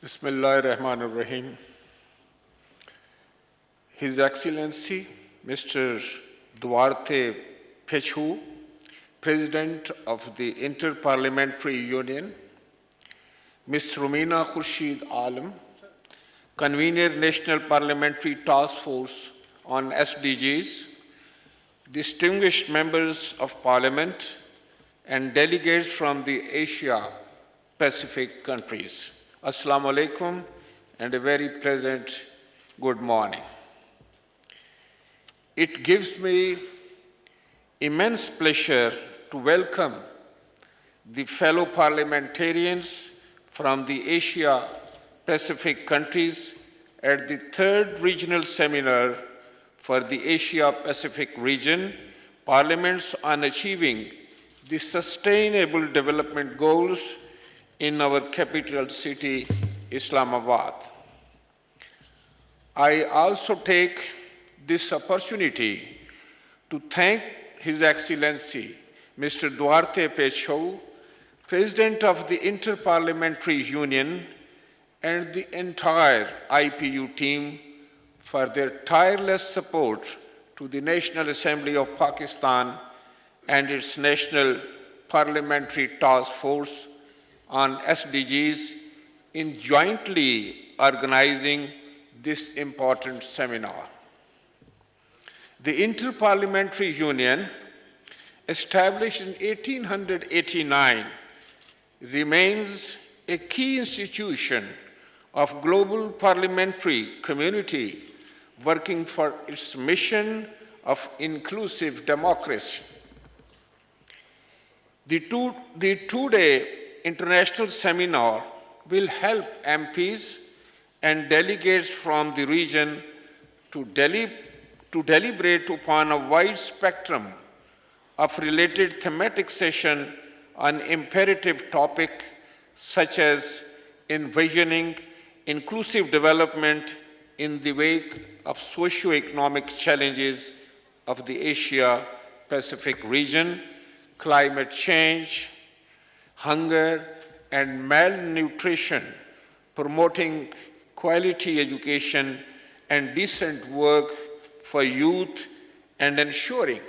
Bismillahirrahmanirrahim. His Excellency Mr. Duarte Pechu, President of the Inter-Parliamentary Union, Ms. Rumina Khurshid Alam, Convener National Parliamentary Task Force on SDGs, distinguished members of Parliament, and delegates from the Asia-Pacific countries. Assalamu alaikum and a very pleasant good morning. It gives me immense pleasure to welcome the fellow parliamentarians from the Asia-Pacific countries at the third regional seminar for the Asia-Pacific region, Parliaments on Achieving the Sustainable Development Goals in our capital city, Islamabad. I also take this opportunity to thank His Excellency, Mr. Duarte Pechu, President of the Inter-Parliamentary Union, and the entire IPU team for their tireless support to the National Assembly of Pakistan and its National Parliamentary Task Force on SDGs in jointly organizing this important seminar. The Inter-Parliamentary Union, established in 1889, remains a key institution of global parliamentary community working for its mission of inclusive democracy. The two-day international seminar will help MPs and delegates from the region to deliberate upon a wide spectrum of related thematic sessions on imperative topics such as envisioning inclusive development in the wake of socio-economic challenges of the Asia-Pacific region, climate change, hunger and malnutrition, promoting quality education and decent work for youth, and ensuring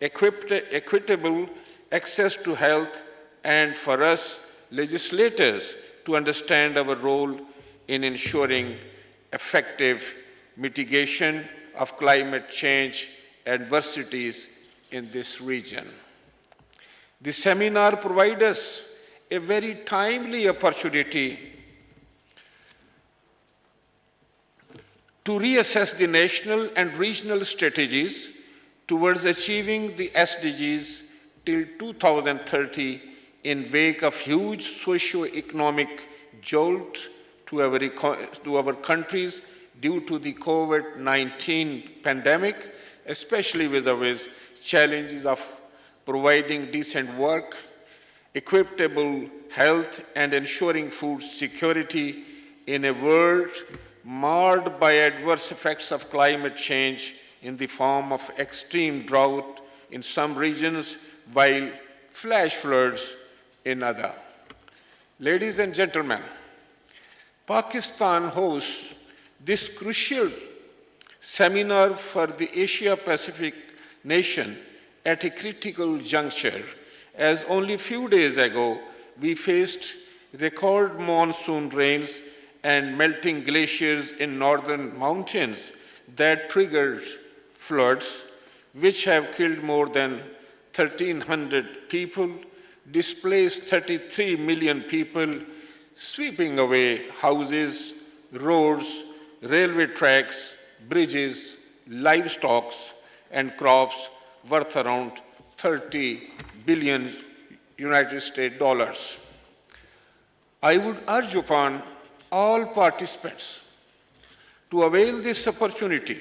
equitable access to health, and for us legislators to understand our role in ensuring effective mitigation of climate change adversities in this region. The seminar provides us a very timely opportunity to reassess the national and regional strategies towards achieving the SDGs till 2030 in wake of huge socio-economic jolt to our countries due to the COVID-19 pandemic, especially with the challenges of providing decent work, equitable health, and ensuring food security in a world marred by adverse effects of climate change in the form of extreme drought in some regions, while flash floods in others. Ladies and gentlemen, Pakistan hosts this crucial seminar for the Asia-Pacific nation at a critical juncture, as only a few days ago we faced record monsoon rains and melting glaciers in northern mountains that triggered floods, which have killed more than 1,300 people, displaced 33 million people, sweeping away houses, roads, railway tracks, bridges, livestock, and crops worth around 30 billion United States dollars. I would urge upon all participants to avail this opportunity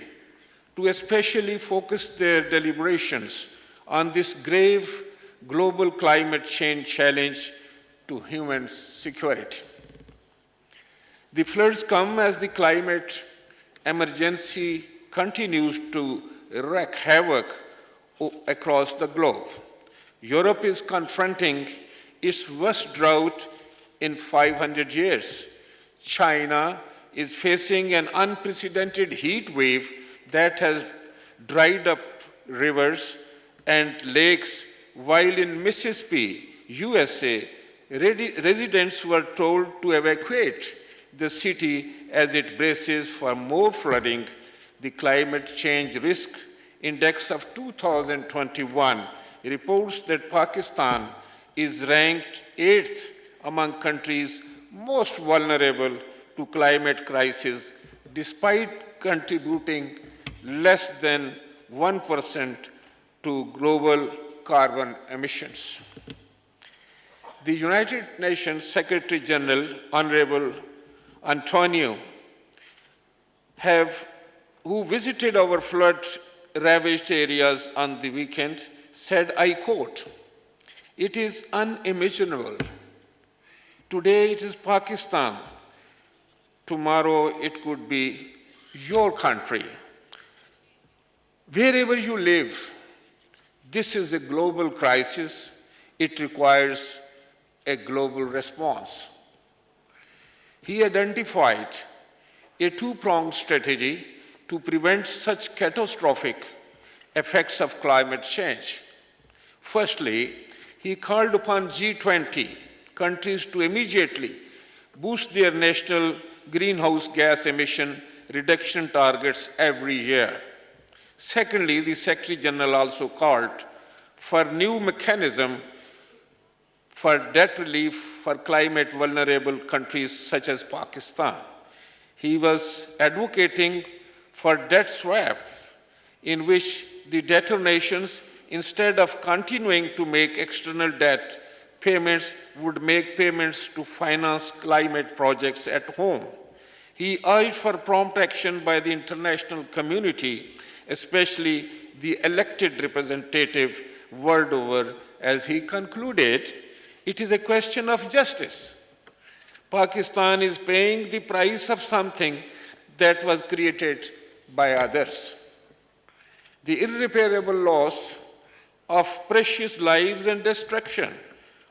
to especially focus their deliberations on this grave global climate change challenge to human security. The floods come as the climate emergency continues to wreak havoc across the globe. Europe is confronting its worst drought in 500 years. China is facing an unprecedented heat wave that has dried up rivers and lakes, while in Mississippi, USA, residents were told to evacuate the city as it braces for more flooding. The Climate Change Risk Index of 2021 reports that Pakistan is ranked 8th among countries most vulnerable to climate crisis, despite contributing less than 1% to global carbon emissions. The United Nations Secretary General, Honorable Antonio, who visited our flood-ravaged areas on the weekend, said, I quote, "It is unimaginable. Today it is Pakistan. Tomorrow it could be your country. Wherever you live, this is a global crisis. It requires a global response." He identified a two-pronged strategy to prevent such catastrophic effects of climate change. Firstly, he called upon G20 countries to immediately boost their national greenhouse gas emission reduction targets every year. Secondly, the Secretary General also called for new mechanism for debt relief for climate vulnerable countries such as Pakistan. He was advocating for debt swap, in which the debtor nations, instead of continuing to make external debt payments, would make payments to finance climate projects at home. He urged for prompt action by the international community, especially the elected representative world over, as he concluded, it is a question of justice. Pakistan is paying the price of something that was created by others. The irreparable loss of precious lives and destruction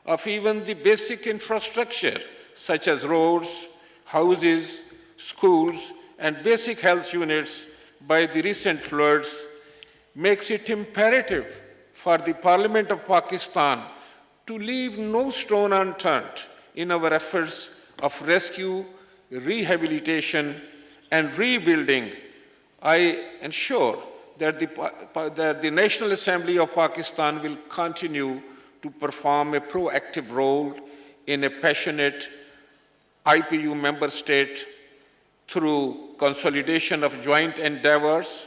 of even the basic infrastructure, such as roads, houses, schools, and basic health units by the recent floods, makes it imperative for the Parliament of Pakistan to leave no stone unturned in our efforts of rescue, rehabilitation, and rebuilding. I ensure that the National Assembly of Pakistan will continue to perform a proactive role in a passionate IPU member state through consolidation of joint endeavors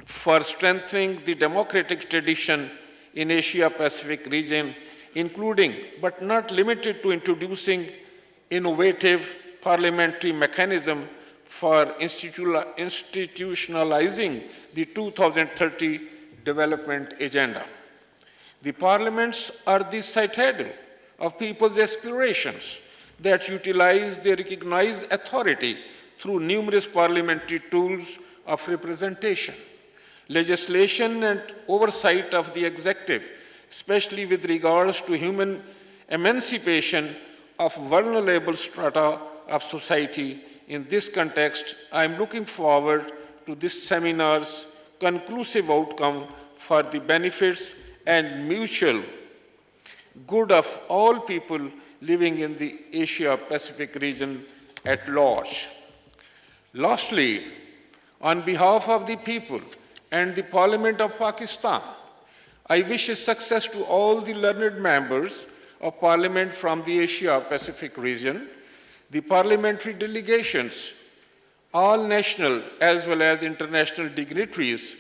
for strengthening the democratic tradition in Asia-Pacific region, including but not limited to introducing innovative parliamentary mechanism for institutionalizing the 2030 development agenda. The parliaments are the citadel of people's aspirations that utilize their recognized authority through numerous parliamentary tools of representation, legislation, and oversight of the executive, especially with regards to human emancipation of vulnerable strata of society. In this context, I am looking forward to this seminar's conclusive outcome for the benefits and mutual good of all people living in the Asia-Pacific region at large. Lastly, on behalf of the people and the Parliament of Pakistan, I wish success to all the learned members of Parliament from the Asia-Pacific region, the parliamentary delegations, all national as well as international dignitaries,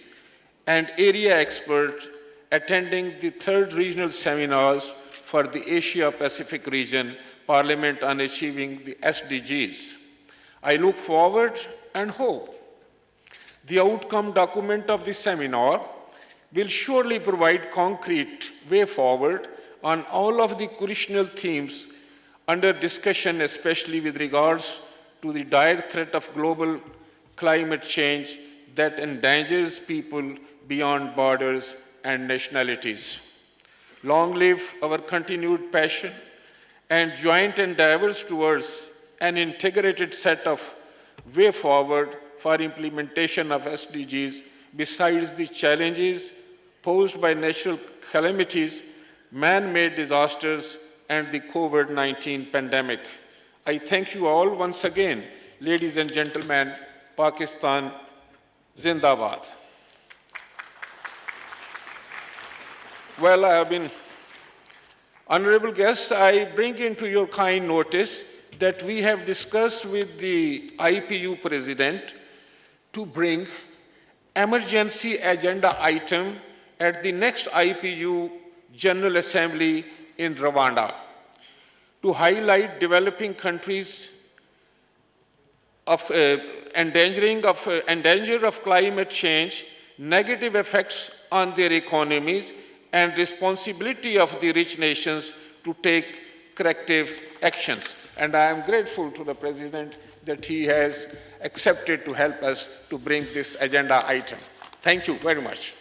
and area experts attending the third regional seminars for the Asia-Pacific region Parliament on achieving the SDGs. I look forward and hope the outcome document of the seminar will surely provide concrete way forward on all of the crucial themes under discussion, especially with regards to the dire threat of global climate change that endangers people beyond borders and nationalities. Long live our continued passion and joint endeavors towards an integrated set of way forward for implementation of SDGs besides the challenges posed by natural calamities, man-made disasters, and the COVID-19 pandemic. I thank you all once again, ladies and gentlemen. Pakistan Zindabad. Well, honorable guests, I bring into your kind notice that we have discussed with the IPU President to bring emergency agenda item at the next IPU General Assembly in Rwanda to highlight developing countries of endanger of climate change, negative effects on their economies, and responsibility of the rich nations to take corrective actions. And I am grateful to the President that he has accepted to help us to bring this agenda item. Thank you very much.